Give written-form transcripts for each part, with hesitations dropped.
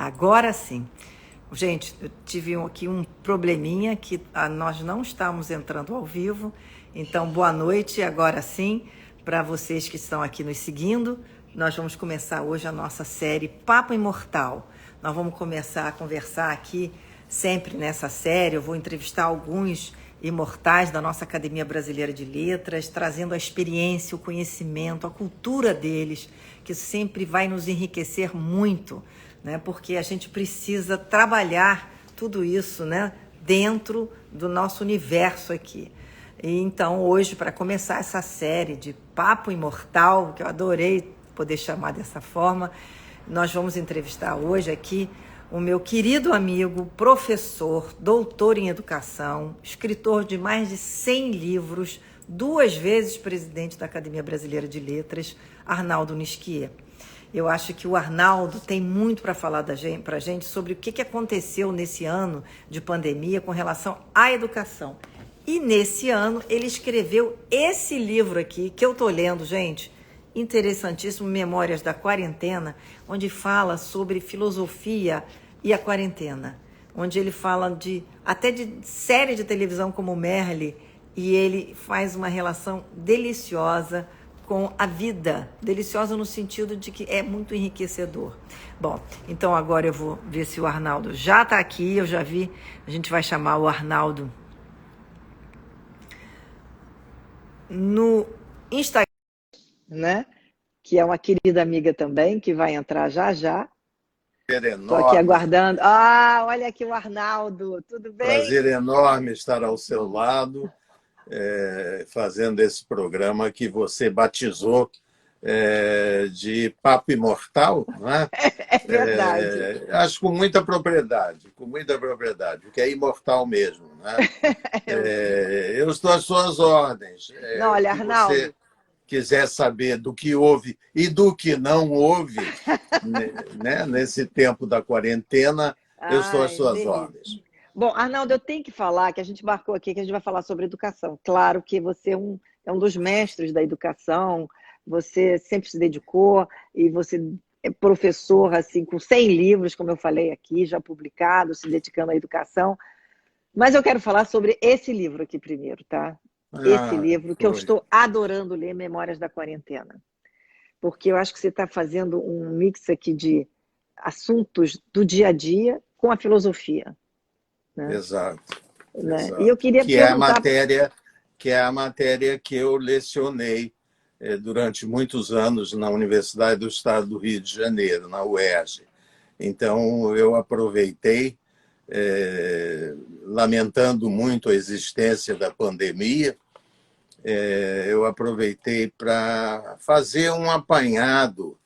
Agora sim. Gente, eu tive aqui um probleminha que nós não estamos entrando ao vivo. Então, boa noite, agora sim, para vocês que estão aqui nos seguindo. Nós vamos começar hoje a nossa série Papo Imortal. Nós vamos começar a conversar aqui, sempre nessa série. Eu vou entrevistar alguns imortais da nossa Academia Brasileira de Letras, trazendo a experiência, o conhecimento, a cultura deles, que sempre vai nos enriquecer muito, né? Porque a gente precisa trabalhar tudo isso, né, dentro do nosso universo aqui. E então, hoje, para começar essa série de Papo Imortal, que eu adorei poder chamar dessa forma, nós vamos entrevistar hoje aqui o meu querido amigo, professor, doutor em educação, escritor de mais de 100 livros, 2 vezes presidente da Academia Brasileira de Letras, Arnaldo Nisquier. Eu acho que o Arnaldo tem muito para falar para a gente sobre o que aconteceu nesse ano de pandemia com relação à educação. E nesse ano ele escreveu esse livro aqui, que eu estou lendo, gente, interessantíssimo, Memórias da Quarentena, onde fala sobre filosofia e a quarentena, onde ele fala até de série de televisão como Merli, e ele faz uma relação deliciosa com a vida, deliciosa no sentido de que é muito enriquecedor. Bom, então agora eu vou ver se o Arnaldo já está aqui, eu já vi, a gente vai chamar o Arnaldo no Instagram, né? Que é uma querida amiga também, que vai entrar já já. Estou aqui aguardando. Ah, olha aqui o Arnaldo, tudo bem? Prazer enorme estar ao seu lado, fazendo esse programa que você batizou de Papo Imortal, não é? É verdade. Acho com muita propriedade, porque é imortal mesmo, né? Eu estou às suas ordens. Não, olha, Se Arnaldo, você quiser saber do que houve e do que não houve, né, nesse tempo da quarentena, eu estou às suas delícia. ordens. Bom, Arnaldo, eu tenho que falar que a gente marcou aqui que a gente vai falar sobre educação. Claro que você é um dos mestres da educação, você sempre se dedicou e você é professor assim, com 100 livros, como eu falei aqui, já publicados, se dedicando à educação. Mas eu quero falar sobre esse livro aqui primeiro, tá? Esse livro que eu estou adorando ler, Memórias da Quarentena. Porque eu acho que você está fazendo um mix aqui de assuntos do dia a dia com a filosofia. Né? Exato. Né? Exato. E eu queria perguntar... Que é a matéria que eu lecionei durante muitos anos na Universidade do Estado do Rio de Janeiro, na UERJ. Então, eu aproveitei, lamentando muito a existência da pandemia, eu aproveitei para fazer um apanhado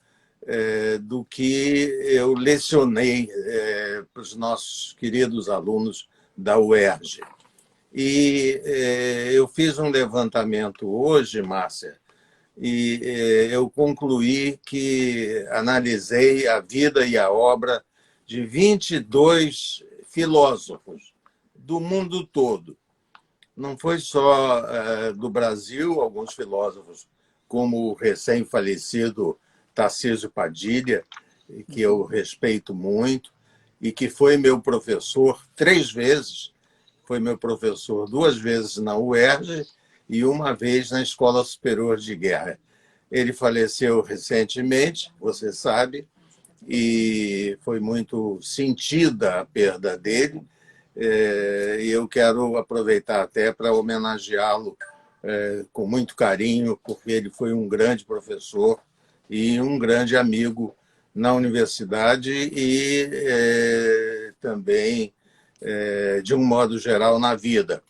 do que eu lecionei para os nossos queridos alunos da UERJ. E eu fiz um levantamento hoje, Márcia, e eu concluí que analisei a vida e a obra de 22 filósofos do mundo todo. Não foi só do Brasil, alguns filósofos, como o recém-falecido Tarcísio Padilha, que eu respeito muito, e que foi meu professor 3 vezes, foi meu professor 2 vezes na UERJ e 1 vez na Escola Superior de Guerra. Ele faleceu recentemente, você sabe, e foi muito sentida a perda dele, e eu quero aproveitar até para homenageá-lo com muito carinho, porque ele foi um grande professor e um grande amigo na universidade e também, de um modo geral, na vida.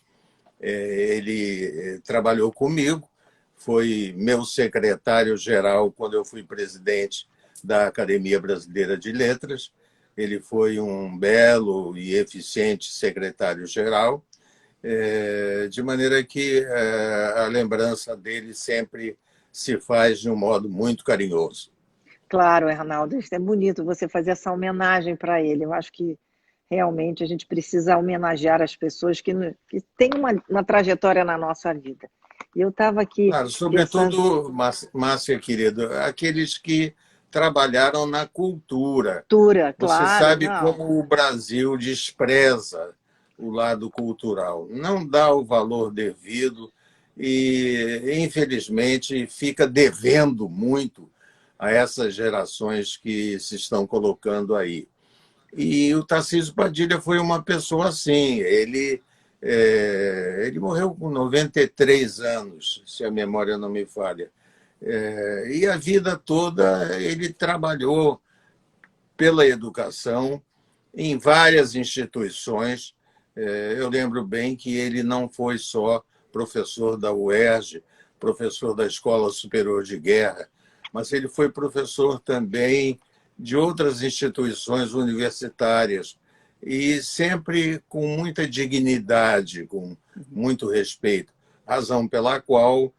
Ele trabalhou comigo, foi meu secretário-geral quando eu fui presidente da Academia Brasileira de Letras. Ele foi um belo e eficiente secretário-geral, de maneira que a lembrança dele sempre se faz de um modo muito carinhoso. Claro, Arnaldo, isso é bonito você fazer essa homenagem para ele. Eu acho que realmente a gente precisa homenagear as pessoas que têm uma trajetória na nossa vida. E eu estava aqui Claro, sobretudo, Márcia, querido, aqueles que trabalharam na cultura. Cultura, Você claro, sabe não. como o Brasil despreza o lado cultural, não dá o valor devido e, infelizmente, fica devendo muito a essas gerações que se estão colocando aí. E o Tarcísio Padilha foi uma pessoa assim. Ele morreu com 93 anos, se a memória não me falha. E a vida toda ele trabalhou pela educação em várias instituições. Eu lembro bem que ele não foi só professor da UERJ, professor da Escola Superior de Guerra, mas ele foi professor também de outras instituições universitárias e sempre com muita dignidade, com muito respeito, razão pela qual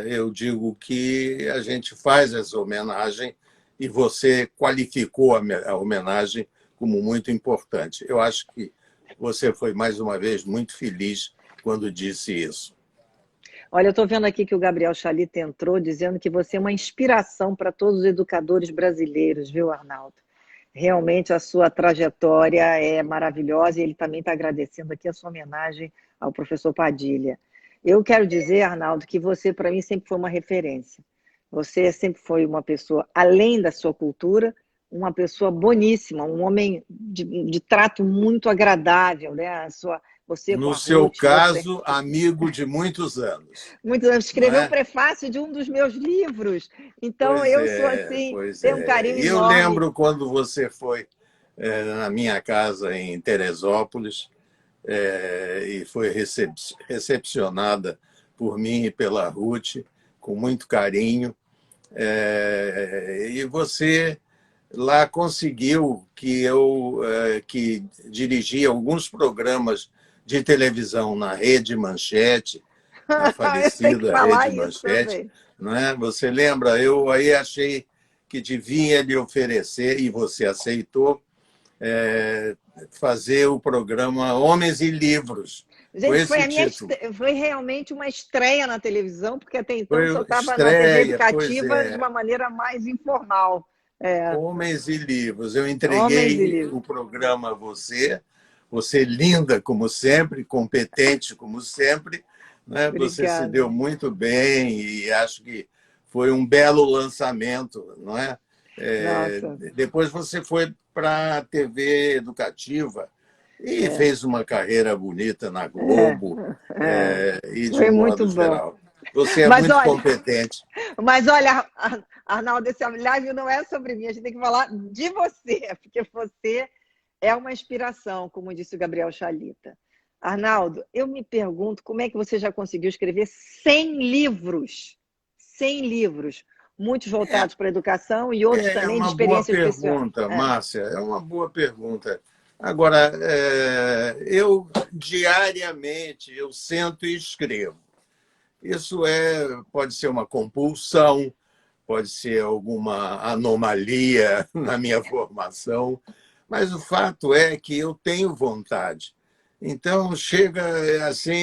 eu digo que a gente faz essa homenagem e você qualificou a homenagem como muito importante. Eu acho que você foi, mais uma vez, muito feliz quando disse isso. Olha, eu estou vendo aqui que o Gabriel Chalita entrou dizendo que você é uma inspiração para todos os educadores brasileiros, viu, Arnaldo? Realmente a sua trajetória é maravilhosa e ele também está agradecendo aqui a sua homenagem ao professor Padilha. Eu quero dizer, Arnaldo, que você, para mim, sempre foi uma referência. Você sempre foi uma pessoa, além da sua cultura, uma pessoa boníssima, um homem de trato muito agradável, né? Você com No a seu Ruth, caso, amigo de muitos anos. muitos anos, Não escreveu o é? prefácio de um dos meus livros. Então, Pois eu sou é, assim, pois tenho um é. carinho Eu enorme. lembro quando você foi na minha casa em Teresópolis e foi recepcionada por mim e pela Ruth com muito carinho. E você lá conseguiu que dirigia alguns programas de televisão na Rede Manchete, na Eu tenho que falecida falar Rede isso Manchete, também. não é? Você lembra? Eu aí achei que devia lhe oferecer, e você aceitou, fazer o programa Homens e Livros. Foi Gente, esse o título. foi realmente uma estreia na televisão, porque até então só Foi estava na TV estreia, pois educativa de é. uma maneira mais informal. É, Homens e Livros. Eu homens e entreguei livros. o programa a você, você linda como sempre, competente como sempre, né? Você se Obrigada. deu muito bem e acho que foi um belo lançamento, não é? Nossa, Depois você foi para a TV educativa e é, fez uma carreira bonita na é, Globo é. e de Foi um muito modo bom. geral. Você é Mas muito olha, competente. mas olha, Arnaldo, esse live não é sobre mim, a gente tem que falar de você, porque você é uma inspiração, como disse o Gabriel Chalita. Arnaldo, eu me pergunto como é que você já conseguiu escrever 100 livros, 100 livros, muitos voltados para a educação e outros É também de uma boa experiências pessoais. pergunta, Márcia, é uma boa pergunta. Agora, eu diariamente eu sento e escrevo. Isso pode ser uma compulsão, pode ser alguma anomalia na minha formação, mas o fato é que eu tenho vontade. Então, chega assim,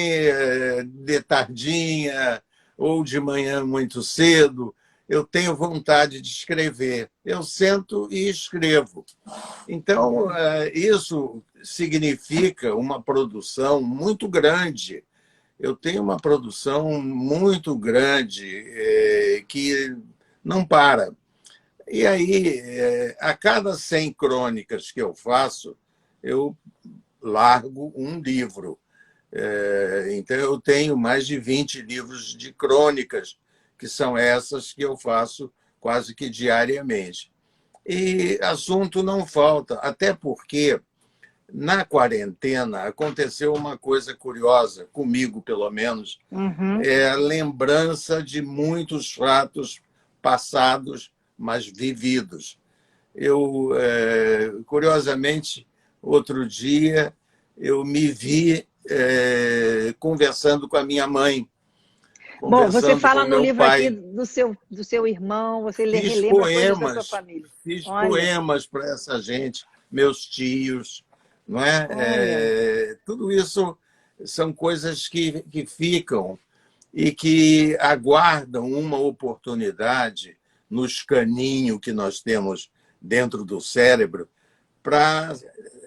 de tardinha ou de manhã muito cedo, eu tenho vontade de escrever. Eu sento e escrevo. Então, isso significa uma produção muito grande. Eu tenho uma produção muito grande que não para. E aí, a cada 100 crônicas que eu faço, eu largo um livro. Então, eu tenho mais de 20 livros de crônicas, que são essas que eu faço quase que diariamente. E assunto não falta, até porque na quarentena aconteceu uma coisa curiosa, comigo pelo menos, Uhum. é a lembrança de muitos fatos passados, mas vividos. Eu, curiosamente, outro dia, eu me vi conversando com a minha mãe, Bom, você conversando fala com no meu livro aqui pai. do seu irmão, você Fiz relembra coisas da sua poemas, família. fiz Olha, poemas para essa gente, meus tios, não é? olha. Tudo isso são coisas que ficam e que aguardam uma oportunidade no escaninho que nós temos dentro do cérebro para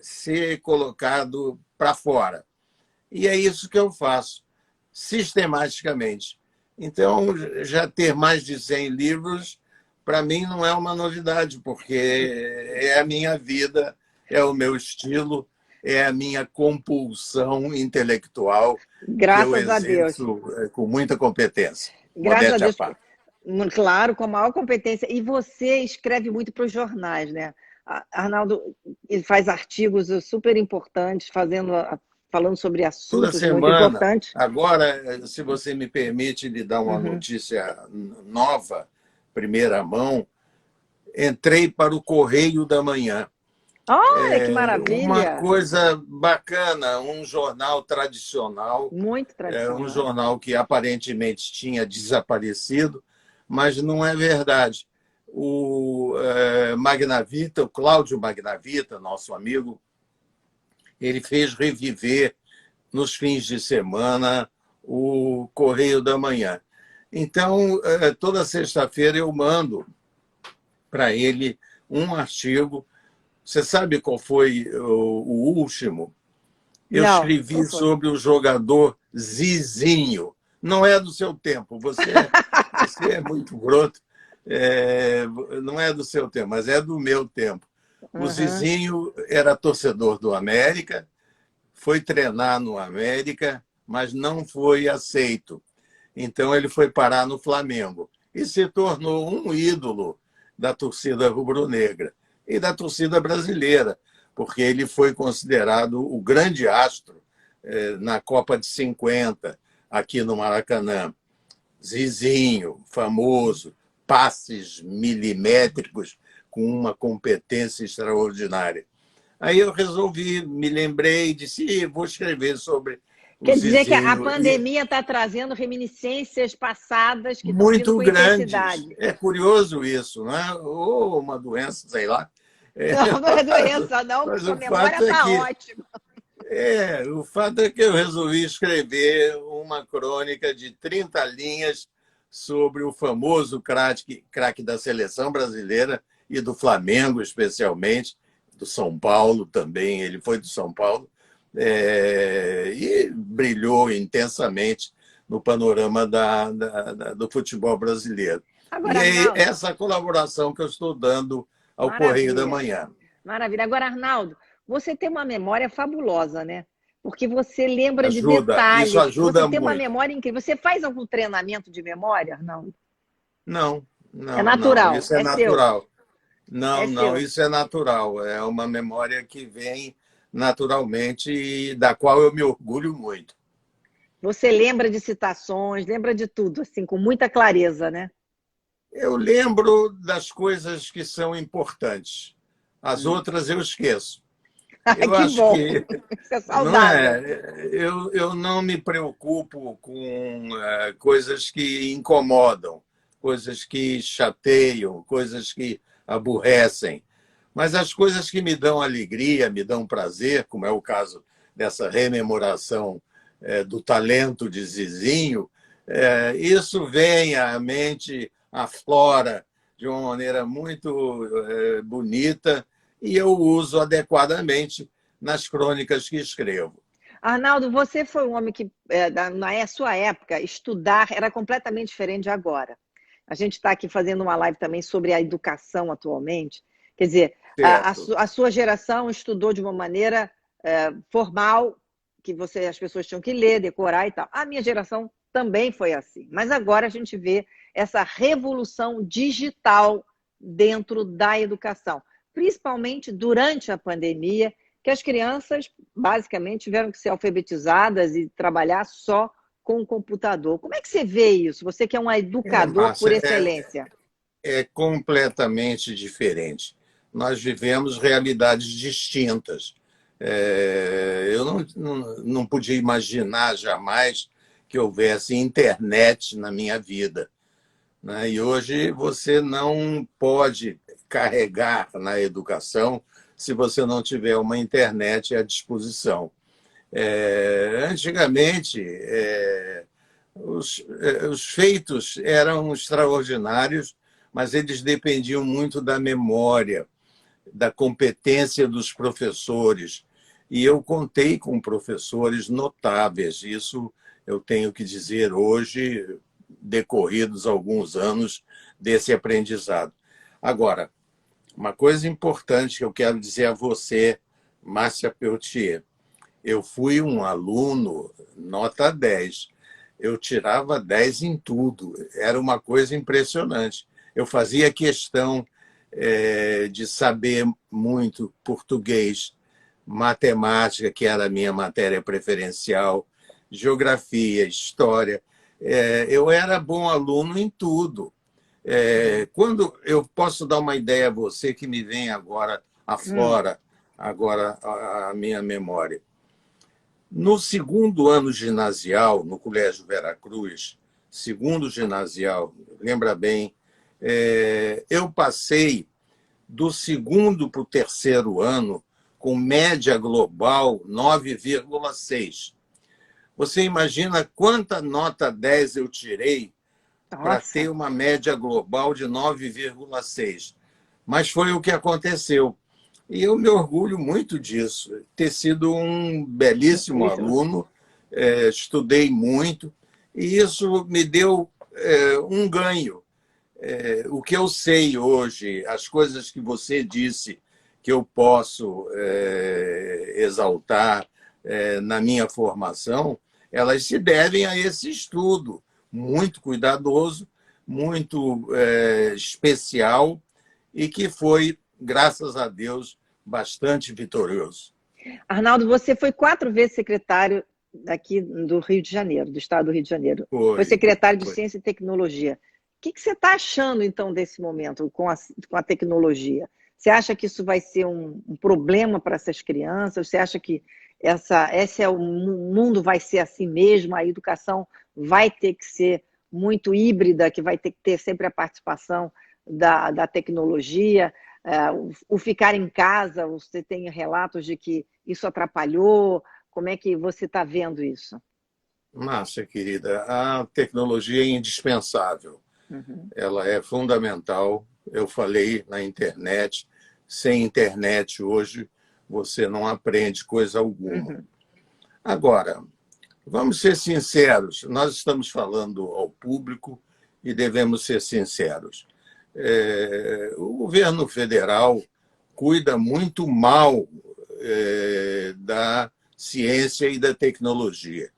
ser colocado para fora. E é isso que eu faço, sistematicamente. Então, já ter mais de 100 livros, para mim, não é uma novidade, porque é a minha vida, é o meu estilo, é a minha compulsão intelectual que eu Graças a Deus. exerço com muita competência. Graças a Modéstia à Deus. parte. Claro, com a maior competência. E você escreve muito para os jornais, né? Arnaldo, ele faz artigos super importantes, falando sobre Toda assuntos muito semana. importantes. Agora, se você me permite lhe dar uma Uhum. notícia nova, primeira mão, entrei para o Correio da Manhã. Olha que Uma maravilha! coisa bacana, um jornal tradicional, Muito um tradicional. jornal que aparentemente tinha desaparecido, mas não é verdade. O Magnavita, o Cláudio Magnavita, nosso amigo, ele fez reviver nos fins de semana o Correio da Manhã. Então, toda sexta-feira eu mando para ele um artigo. Você sabe qual foi o último? Eu Não, escrevi qual foi? sobre o jogador Zizinho. Não é do seu tempo, você é muito broto, não é do seu tempo, mas é do meu tempo. O Uhum. Zizinho era torcedor do América, foi treinar no América, mas não foi aceito. Então ele foi parar no Flamengo e se tornou um ídolo da torcida rubro-negra e da torcida brasileira, porque ele foi considerado o grande astro na Copa de 50, aqui no Maracanã. Zizinho, famoso, passes milimétricos com uma competência extraordinária. Aí eu resolvi, me lembrei, disse, vou escrever sobre o Quer dizer que a Zizinho. pandemia está trazendo reminiscências passadas que estão vindo Muito com grandes. intensidade. É curioso isso, não é? Ou uma doença, sei lá. Não, não é doença, não, porque Mas sua o memória fato é está que ótima. eu resolvi escrever uma crônica de 30 linhas sobre o famoso craque da seleção brasileira e do Flamengo, especialmente, do São Paulo também, ele foi do São Paulo, e brilhou intensamente no panorama do futebol brasileiro. E Agora, é Arnaldo, essa colaboração que eu estou dando ao Correio da maravilha, Manhã. maravilha. Agora, Arnaldo, você tem uma memória fabulosa, né? Porque você lembra de Isso detalhes, você ajuda tem uma muito. memória incrível. Você faz algum treinamento de memória, Arnaldo? Não, É não, não, natural, isso é é seu, natural. Não, é não, seu. isso é natural. É uma memória que vem naturalmente e da qual eu me orgulho muito. Você lembra de citações, lembra de tudo, assim, com muita clareza, né? Eu lembro das coisas que são importantes. As outras eu esqueço. Ai, Eu que acho bom, que isso é não saudável. é. Eu não me preocupo com coisas que incomodam, coisas que chateiam, coisas que aborrecem. Mas as coisas que me dão alegria, me dão prazer, como é o caso dessa rememoração do talento de Zizinho, isso vem à mente, aflora de uma maneira muito bonita e eu uso adequadamente nas crônicas que escrevo. Arnaldo, você foi um homem que, na sua época, estudar era completamente diferente de agora. A gente está aqui fazendo uma live também sobre a educação atualmente. Quer dizer, Certo. a sua geração estudou de uma maneira formal, que as pessoas tinham que ler, decorar e tal. A minha geração também foi assim. Mas agora a gente vê essa revolução digital dentro da educação, principalmente durante a pandemia, que as crianças basicamente tiveram que ser alfabetizadas e trabalhar só com o computador. Como é que você vê isso? Você que é um educador por Márcia, excelência. é completamente diferente. Nós vivemos realidades distintas. Eu não podia imaginar jamais que houvesse internet na minha vida, né? E hoje você não pode carregar na educação se você não tiver uma internet à disposição. Antigamente, os feitos eram extraordinários, mas eles dependiam muito da memória, da competência dos professores. E eu contei com professores notáveis, isso eu tenho que dizer hoje, decorridos alguns anos desse aprendizado. Agora, uma coisa importante que eu quero dizer a você, Márcia Peltier, eu fui um aluno nota 10. Eu tirava 10 em tudo. Era uma coisa impressionante. Eu fazia questão de saber muito português, matemática, que era a minha matéria preferencial, geografia, história. Eu era bom aluno em tudo. Quando eu posso dar uma ideia a você que me vem agora aflora agora a minha memória. No segundo ano ginasial, no Colégio Veracruz, segundo ginasial, lembra bem, eu passei do segundo para o terceiro ano com média global 9,6. Você imagina quanta nota 10 eu tirei para ter uma média global de 9,6. Mas foi o que aconteceu. E eu me orgulho muito disso, ter sido um belíssimo aluno, estudei muito, e isso me deu um ganho. O que eu sei hoje, as coisas que você disse que eu posso exaltar na minha formação, elas se devem a esse estudo muito cuidadoso, muito especial e que foi, graças a Deus, bastante vitorioso. Arnaldo, você foi 4 vezes secretário aqui do Rio de Janeiro, do estado do Rio de Janeiro. Foi secretário de Ciência e Tecnologia. O que você está achando, então, desse momento com a tecnologia? Você acha que isso vai ser um problema para essas crianças? Você acha que o mundo vai ser assim mesmo? A educação vai ter que ser muito híbrida, que vai ter que ter sempre a participação da tecnologia? O ficar em casa, você tem relatos de que isso atrapalhou? Como é que você está vendo isso? Márcia, querida, a tecnologia é indispensável. Ela é fundamental. Eu falei na internet. Sem internet hoje você não aprende coisa alguma. Agora, vamos ser sinceros. Nós estamos falando ao público e devemos ser sinceros. O governo federal cuida muito mal da ciência e da tecnologia.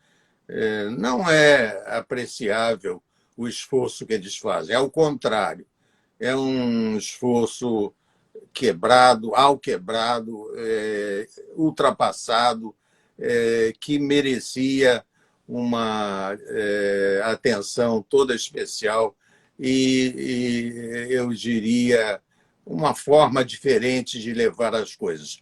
Não é apreciável o esforço que eles fazem. Ao contrário, é um esforço quebrado, ultrapassado, que merecia uma atenção toda especial e eu diria, uma forma diferente de levar as coisas.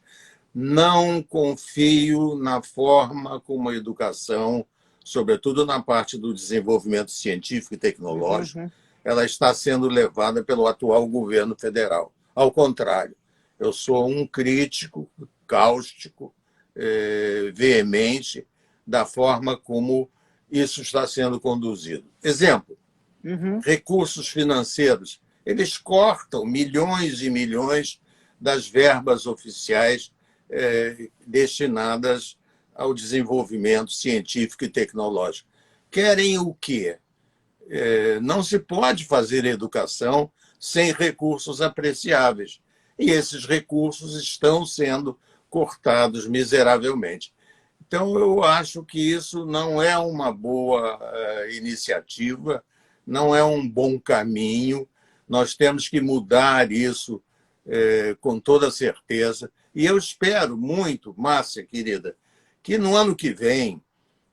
Não confio na forma como a educação, sobretudo na parte do desenvolvimento científico e tecnológico, ela está sendo levada pelo atual governo federal. Ao contrário, eu sou um crítico cáustico, veemente, da forma como isso está sendo conduzido. Exemplo, recursos financeiros. Eles cortam milhões e milhões das verbas oficiais destinadas ao desenvolvimento científico e tecnológico. Querem o quê? Não se pode fazer educação sem recursos apreciáveis. E esses recursos estão sendo cortados miseravelmente. Então, eu acho que isso não é uma boa iniciativa, não é um bom caminho. Nós temos que mudar isso com toda certeza. E eu espero muito, Márcia, querida, que no ano que vem,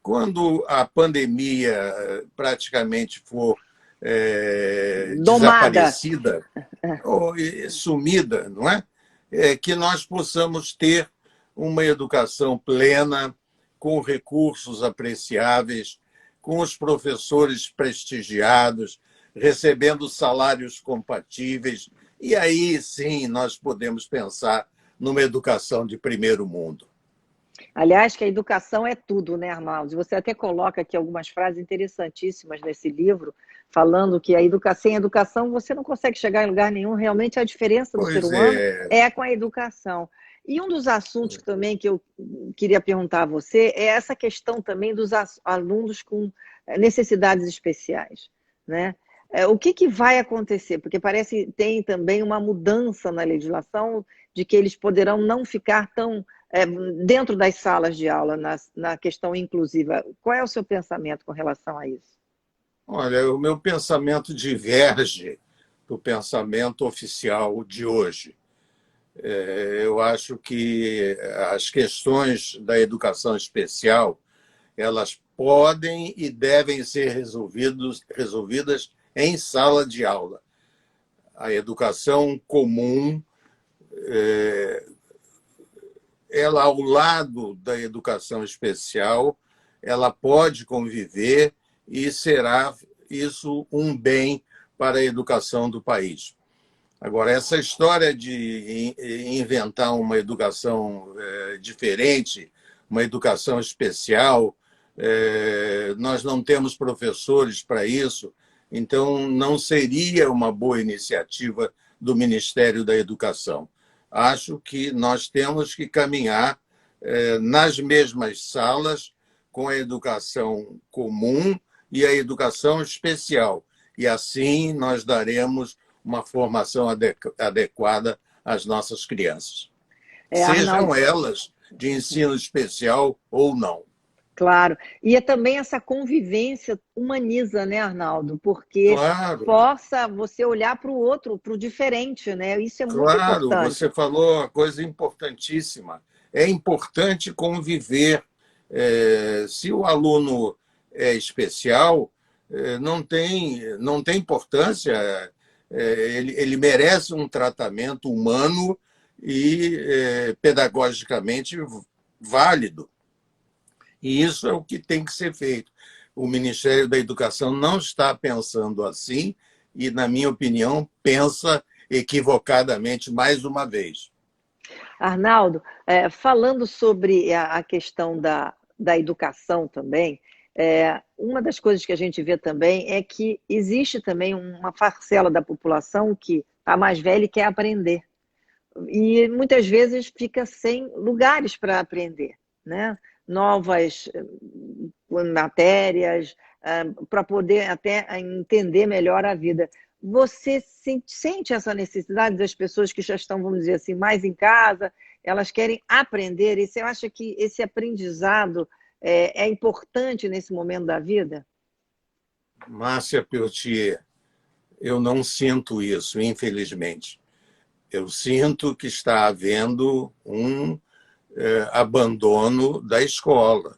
quando a pandemia praticamente for desaparecida ou sumida, não é? Que nós possamos ter uma educação plena, com recursos apreciáveis, com os professores prestigiados, recebendo salários compatíveis. E aí, sim, nós podemos pensar numa educação de primeiro mundo. Aliás, que a educação é tudo, né, Arnaldo? Você até coloca aqui algumas frases interessantíssimas nesse livro, falando que sem educação você não consegue chegar em lugar nenhum. Realmente a diferença do ser Pois humano é. é com a educação. E um dos assuntos também que eu queria perguntar a você é essa questão também dos alunos com necessidades especiais, né? O que vai acontecer? Porque parece que tem também uma mudança na legislação de que eles poderão não ficar tão dentro das salas de aula na questão inclusiva. Qual é o seu pensamento com relação a isso? Olha, o meu pensamento diverge do pensamento oficial de hoje. Eu acho que as questões da educação especial, elas podem e devem ser resolvidas em sala de aula. A educação comum, ela ao lado da educação especial, ela pode conviver e será isso um bem para a educação do país. Agora, essa história de inventar uma educação diferente, uma educação especial, nós não temos professores para isso, então não seria uma boa iniciativa do Ministério da Educação. Acho que nós temos que caminhar nas mesmas salas com a educação comum e a educação especial. E assim nós daremos uma formação adequada às nossas crianças. Sejam Arnaldo, elas de ensino especial ou não. claro. E é também essa convivência humaniza, né, Arnaldo? Porque Claro, força você olhar para o outro, para o diferente, né? Isso é muito claro, importante. você falou uma coisa importantíssima. É importante conviver. Se o aluno é especial, não tem importância. Ele merece um tratamento humano e pedagogicamente válido. E isso é o que tem que ser feito. O Ministério da Educação não está pensando assim e, na minha opinião, pensa equivocadamente mais uma vez. Arnaldo, falando sobre a questão da educação também, uma das coisas que a gente vê também é que existe também uma parcela da população que está mais velha e quer aprender. E muitas vezes fica sem lugares para aprender, né? Novas matérias, para poder até entender melhor a vida. Você sente essa necessidade das pessoas que já estão, vamos dizer assim, mais em casa, elas querem aprender, e você acha que esse aprendizado é importante nesse momento da vida? Márcia Peltier, eu não sinto isso, infelizmente. Eu sinto que está havendo um abandono da escola.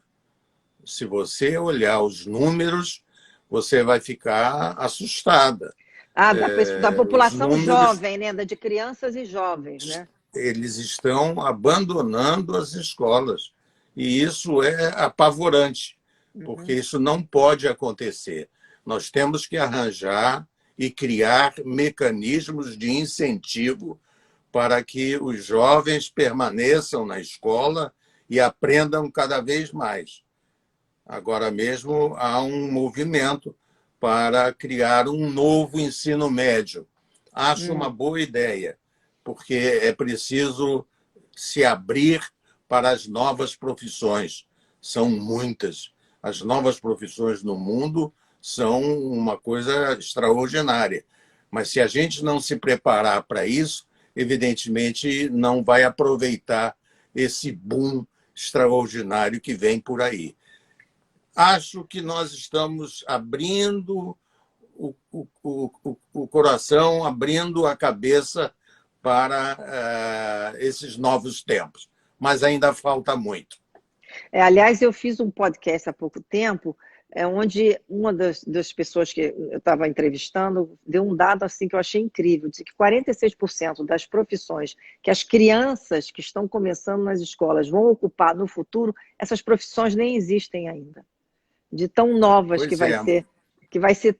Se você olhar os números, você vai ficar assustada. Da Os população números, jovem, né? De crianças e jovens, né? eles estão abandonando as escolas. E isso é apavorante, porque isso não pode acontecer. Nós temos que arranjar e criar mecanismos de incentivo para que os jovens permaneçam na escola e aprendam cada vez mais. Agora mesmo há um movimento para criar um novo ensino médio. Acho uma boa ideia, porque é preciso se abrir para as novas profissões. São muitas. As novas profissões no mundo são uma coisa extraordinária. Mas se a gente não se preparar para isso, evidentemente não vai aproveitar esse boom extraordinário que vem por aí. Acho que nós estamos abrindo o coração, abrindo a cabeça para esses novos tempos, mas ainda falta muito. Aliás, eu fiz um podcast há pouco tempo, onde uma das pessoas que eu estava entrevistando deu um dado assim que eu achei incrível, disse que 46% das profissões que as crianças que estão começando nas escolas vão ocupar no futuro, essas profissões nem existem ainda. De tão novas Pois que vai ser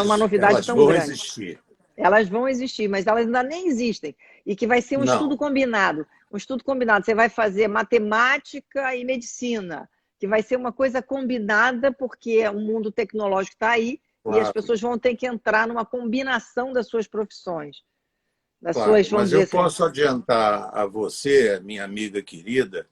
uma novidade tão grande. Existir. Elas vão existir, mas elas ainda nem existem. E que vai ser um Não. estudo combinado. um estudo combinado. Você vai fazer matemática e medicina, que vai ser uma coisa combinada, porque o mundo tecnológico está aí e as Claro, pessoas vão ter que entrar numa combinação das suas profissões, das claro. suas, vamos Mas dizer eu assim. posso adiantar a você, minha amiga querida,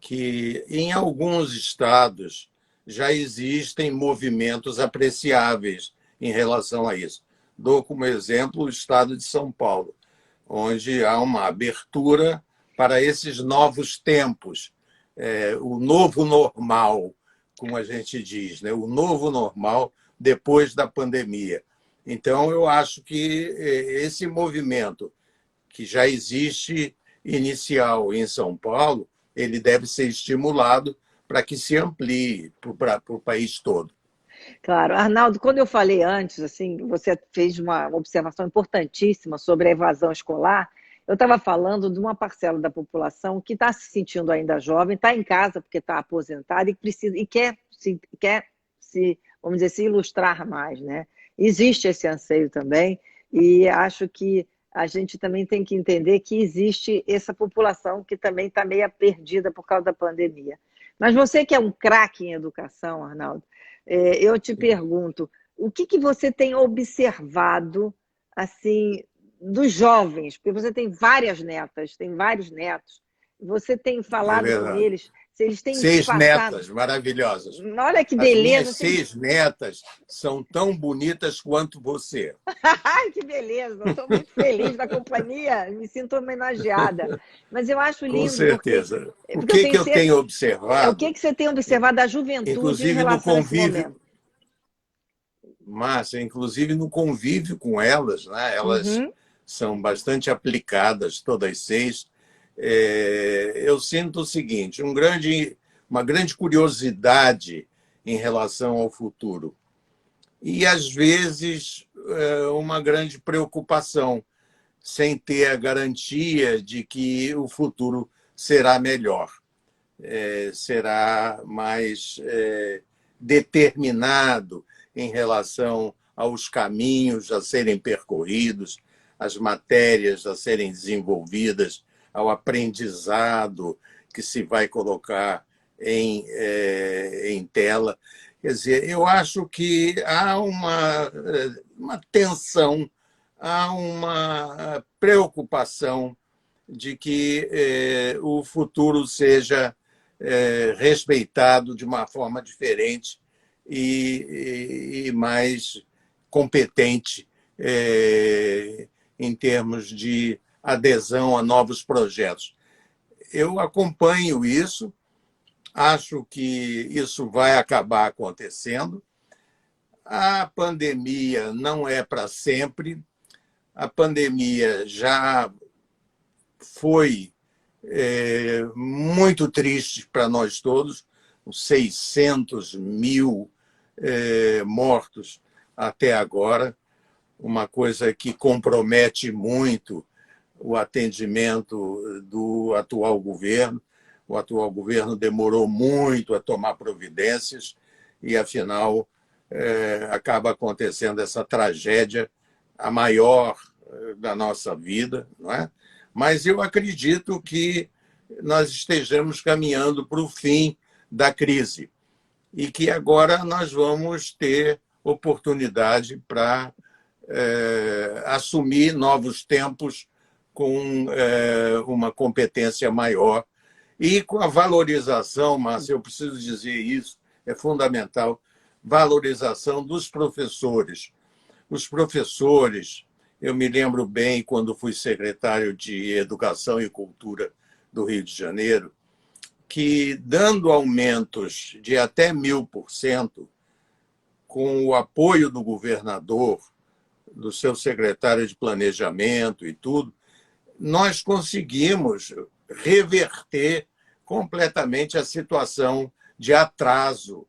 que em alguns estados já existem movimentos apreciáveis em relação a isso. Dou como exemplo o estado de São Paulo, onde há uma abertura para esses novos tempos, o novo normal, como a gente diz, né? O novo normal depois da pandemia. Então, eu acho que esse movimento que já existe inicial em São Paulo, ele deve ser estimulado para que se amplie para o país todo. Claro, Arnaldo, quando eu falei antes, assim, você fez uma observação importantíssima sobre a evasão escolar. Eu estava falando de uma parcela da população que está se sentindo ainda jovem, está em casa porque está aposentada e precisa e quer se, vamos dizer, se ilustrar mais, né? Existe esse anseio também e acho que a gente também tem que entender que existe essa população que também está meio perdida por causa da pandemia. Mas você que é um craque em educação, Arnaldo, eu te pergunto, o que você tem observado assim dos jovens? Porque você tem várias netas, tem vários netos. Você tem É falado com verdade. eles, se eles têm 6 passado. netas maravilhosas. Olha que As minhas beleza! 6 netas são tão bonitas quanto você. Ai, que beleza! Estou muito feliz da companhia, me sinto homenageada. Mas eu acho Com lindo certeza. O porque eu que tenho eu tenho certeza. O observado, que você tem observado da juventude em inclusive no relação a esse convívio, momento? Márcia, inclusive no convívio com elas, né? Elas Uhum, são bastante aplicadas, todas 6. Eu sinto o seguinte, uma grande curiosidade em relação ao futuro e, às vezes, uma grande preocupação, sem ter a garantia de que o futuro será melhor, será mais determinado em relação aos caminhos a serem percorridos, às matérias a serem desenvolvidas, ao aprendizado que se vai colocar em tela. Quer dizer, eu acho que há uma tensão, há uma preocupação de que o futuro seja respeitado de uma forma diferente e mais competente em termos de adesão a novos projetos. Eu acompanho isso, acho que isso vai acabar acontecendo. A pandemia não é para sempre, a pandemia já foi muito triste para nós todos, os 600 mil mortos até agora, uma coisa que compromete muito o atendimento do atual governo. O atual governo demorou muito a tomar providências e, afinal, acaba acontecendo essa tragédia, a maior da nossa vida, não é? Mas eu acredito que nós estejamos caminhando para o fim da crise e que agora nós vamos ter oportunidade para assumir novos tempos com uma competência maior e com a valorização, Márcia, eu preciso dizer isso, é fundamental, valorização dos professores. Os professores, eu me lembro bem, quando fui secretário de Educação e Cultura do Rio de Janeiro, que, dando aumentos de até 1000%, com o apoio do governador, do seu secretário de Planejamento e tudo, nós conseguimos reverter completamente a situação de atraso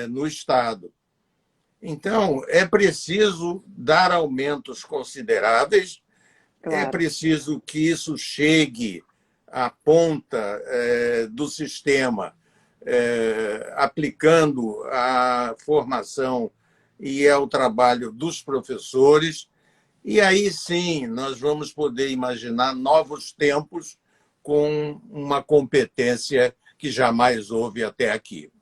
no Estado. Então, é preciso dar aumentos consideráveis, é claro. preciso que isso chegue à ponta do sistema, aplicando a formação e ao trabalho dos professores, e aí sim nós vamos poder imaginar novos tempos com uma competência que jamais houve até aqui.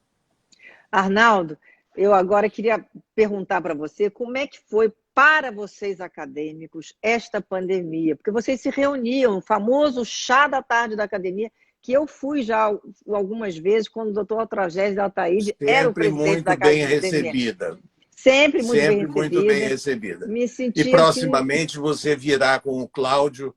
Arnaldo, eu agora queria perguntar para você como é que foi para vocês acadêmicos esta pandemia, porque vocês se reuniam, o famoso chá da tarde da academia, que eu fui já algumas vezes quando o doutor Tragédio Altaíde era o Sempre presidente da muito bem academia. recebida. Sempre muito bem Sempre muito bem recebida. recebida. Me E senti assim, proximamente você virá com o Cláudio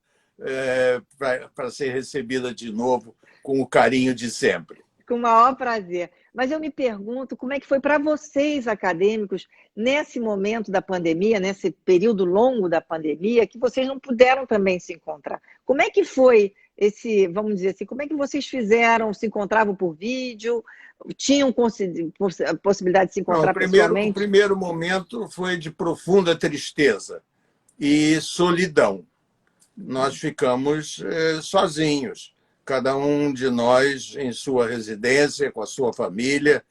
para ser recebida de novo com o carinho de sempre. com o maior prazer. Mas eu me pergunto como é que foi para vocês, acadêmicos, nesse momento da pandemia, nesse período longo da pandemia, que vocês não puderam também se encontrar. Como é que foi esse, vamos dizer assim, como é que vocês fizeram? Se encontravam por vídeo? Tinham possibilidade de se Não, encontrar o pessoalmente? primeiro momento foi de profunda tristeza e solidão. Nós ficamos sozinhos, cada um de nós em sua residência, com a sua família,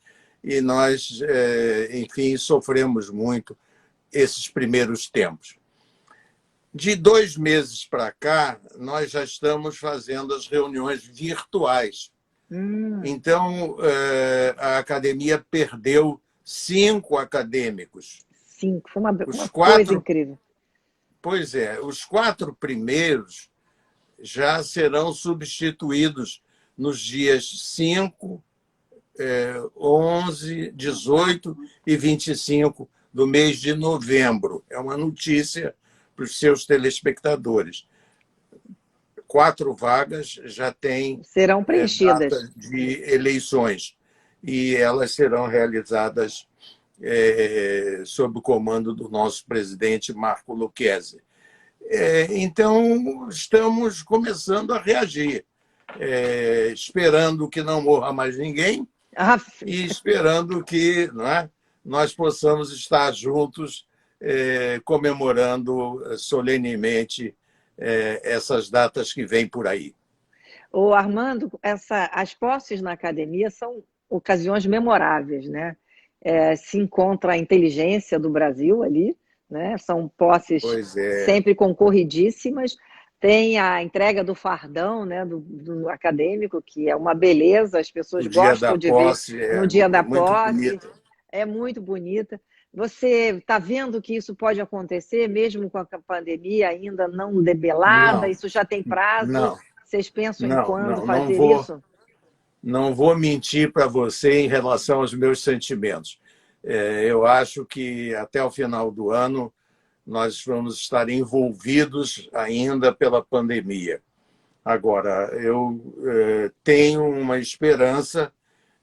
e nós, enfim, sofremos muito esses primeiros tempos. De 2 meses para cá, nós já estamos fazendo as reuniões virtuais. Então, a academia perdeu 5 acadêmicos. 5, foi uma Os coisa 4, incrível. pois é, os 4 primeiros já serão substituídos nos dias 5, 11, 18 e 25 do mês de novembro. É uma notícia para os seus telespectadores. 4 vagas já têm Serão preenchidas. data de eleições e elas serão realizadas sob o comando do nosso presidente Marco Lucchesi. Então, estamos começando a reagir, esperando que não morra mais ninguém e esperando que nós possamos estar juntos comemorando solenemente essas datas que vêm por aí. Ô, Armando, as posses na academia são ocasiões memoráveis, né? Se encontra a inteligência do Brasil ali, né? São posses sempre concorridíssimas. Tem a entrega do fardão, né? do acadêmico, que é uma beleza, as pessoas gostam de ver no dia da posse. É muito bonita. Você está vendo que isso pode acontecer, mesmo com a pandemia ainda não debelada? Não, isso já tem prazo? Não. Vocês pensam em Não, quando não, fazer isso? Não vou mentir para você em relação aos meus sentimentos. Eu acho que até o final do ano nós vamos estar envolvidos ainda pela pandemia. Agora, eu tenho uma esperança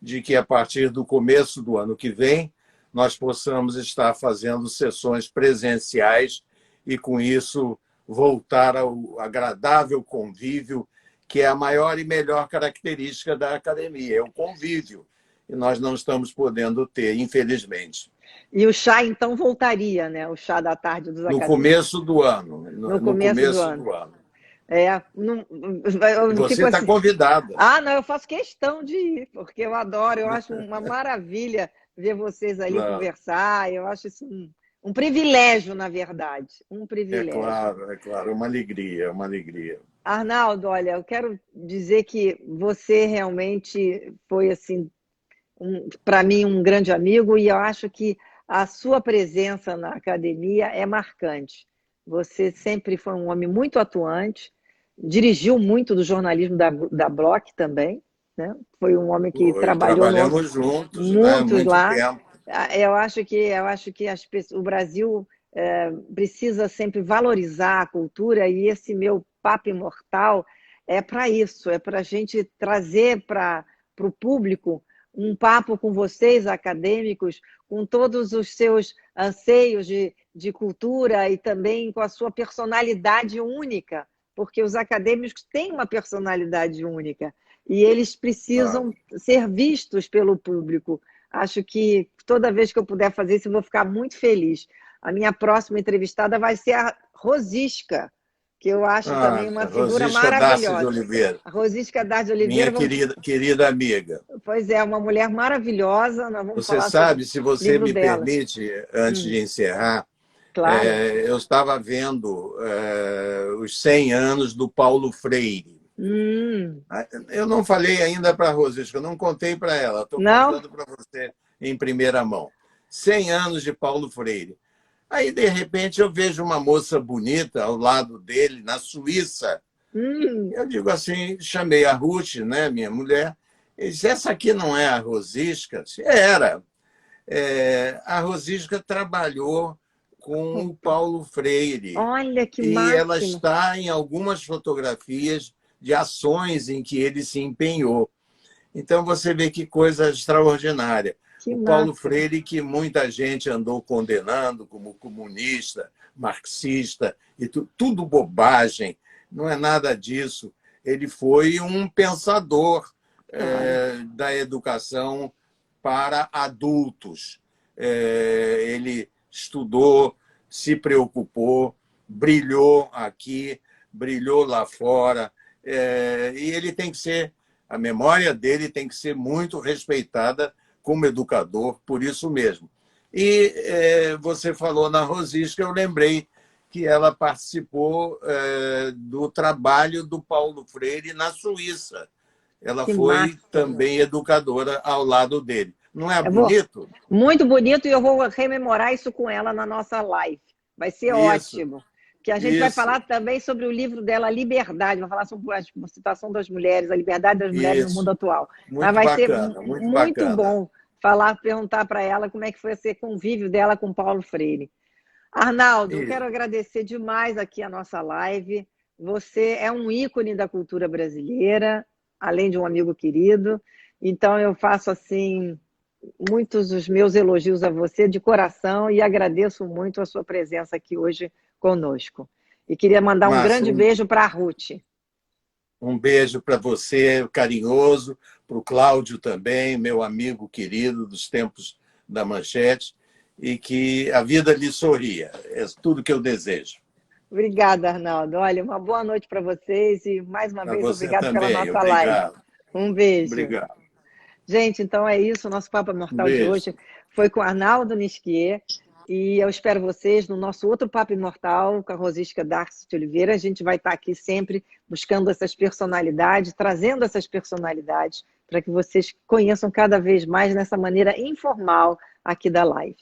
de que a partir do começo do ano que vem nós possamos estar fazendo sessões presenciais e, com isso, voltar ao agradável convívio, que é a maior e melhor característica da academia, é o convívio. E nós não estamos podendo ter, infelizmente. E o chá, então, voltaria, né? O chá da tarde dos acadêmicos. No começo do ano. No começo do ano. Você está convidada. Não, eu faço questão de ir, porque eu adoro, eu acho uma maravilha ver vocês ali conversar, eu acho isso um privilégio, na verdade, um privilégio. É claro, uma alegria, uma alegria. Arnaldo, olha, eu quero dizer que você realmente foi, assim, para mim, um grande amigo, e eu acho que a sua presença na academia é marcante. Você sempre foi um homem muito atuante, dirigiu muito do jornalismo da Bloch também, né? Foi um homem que trabalhamos juntos, muito lá. Tempo. Eu acho que o Brasil precisa sempre valorizar a cultura, e esse meu papo imortal é para isso, é para a gente trazer para o público um papo com vocês, acadêmicos, com todos os seus anseios de cultura e também com a sua personalidade única, porque os acadêmicos têm uma personalidade única e eles precisam ser vistos pelo público. Acho que toda vez que eu puder fazer isso, eu vou ficar muito feliz. A minha próxima entrevistada vai ser a Rosisca, que eu acho também uma figura maravilhosa. A Rosisca Darcy de Oliveira. Minha querida amiga. Pois é, uma mulher maravilhosa. Nós vamos você sabe, se você me permite, antes de encerrar, eu estava vendo os 100 anos do Paulo Freire. Eu não falei ainda para a Rosisca, eu não contei para ela, estou Não? contando para você em primeira mão. 100 anos de Paulo Freire. Aí, de repente, eu vejo uma moça bonita ao lado dele, na Suíça. Eu digo assim, chamei a Ruth, né, minha mulher, e disse, essa aqui não é a Rosisca? Era. A Rosisca trabalhou com o Paulo Freire. Olha que E ela máximo. está em algumas fotografias de ações em que ele se empenhou. Então, você vê que coisa extraordinária. Que O Paulo máximo. Freire, que muita gente andou condenando como comunista, marxista, e tudo bobagem, não é nada disso. Ele foi um pensador da educação para adultos. Ele estudou, se preocupou, brilhou aqui, brilhou lá fora, e ele tem que ser, a memória dele tem que ser muito respeitada como educador, por isso mesmo. E você falou na Rosisca, eu lembrei que ela participou do trabalho do Paulo Freire na Suíça. Ela Que foi máximo. também educadora ao lado dele. Não é Eu vou... bonito? Muito bonito, e eu vou rememorar isso com ela na nossa live. Vai ser Isso, ótimo. Que a gente vai isso, falar também sobre o livro dela, Liberdade, vai falar sobre a situação das mulheres, a liberdade das mulheres no mundo isso. atual. Mas Muito vai ser bacana, muito muito bacana. bom perguntar para ela como é que foi esse convívio dela com Paulo Freire. Arnaldo, eu quero agradecer demais aqui a nossa live. Você é um ícone da cultura brasileira, além de um amigo querido. Então, eu faço assim muitos dos meus elogios a você de coração e agradeço muito a sua presença aqui hoje conosco. E queria mandar um Márcia, grande beijo para a Ruth. um beijo para você, carinhoso, para o Cláudio também, meu amigo querido dos tempos da Manchete, e que a vida lhe sorria. É tudo que eu desejo. Obrigada, Arnaldo. Olha, uma boa noite para vocês e, mais uma Para vez, você obrigado pela também. nossa live. Obrigado. Um beijo. Obrigado. Gente, então é isso. O nosso Papo Um Imortal de beijo. hoje foi com Arnaldo Nisquier. E eu espero vocês no nosso outro Papo Imortal com a Rosisca Darcy de Oliveira. A gente vai estar aqui sempre buscando essas personalidades, trazendo essas personalidades para que vocês conheçam cada vez mais nessa maneira informal aqui da live.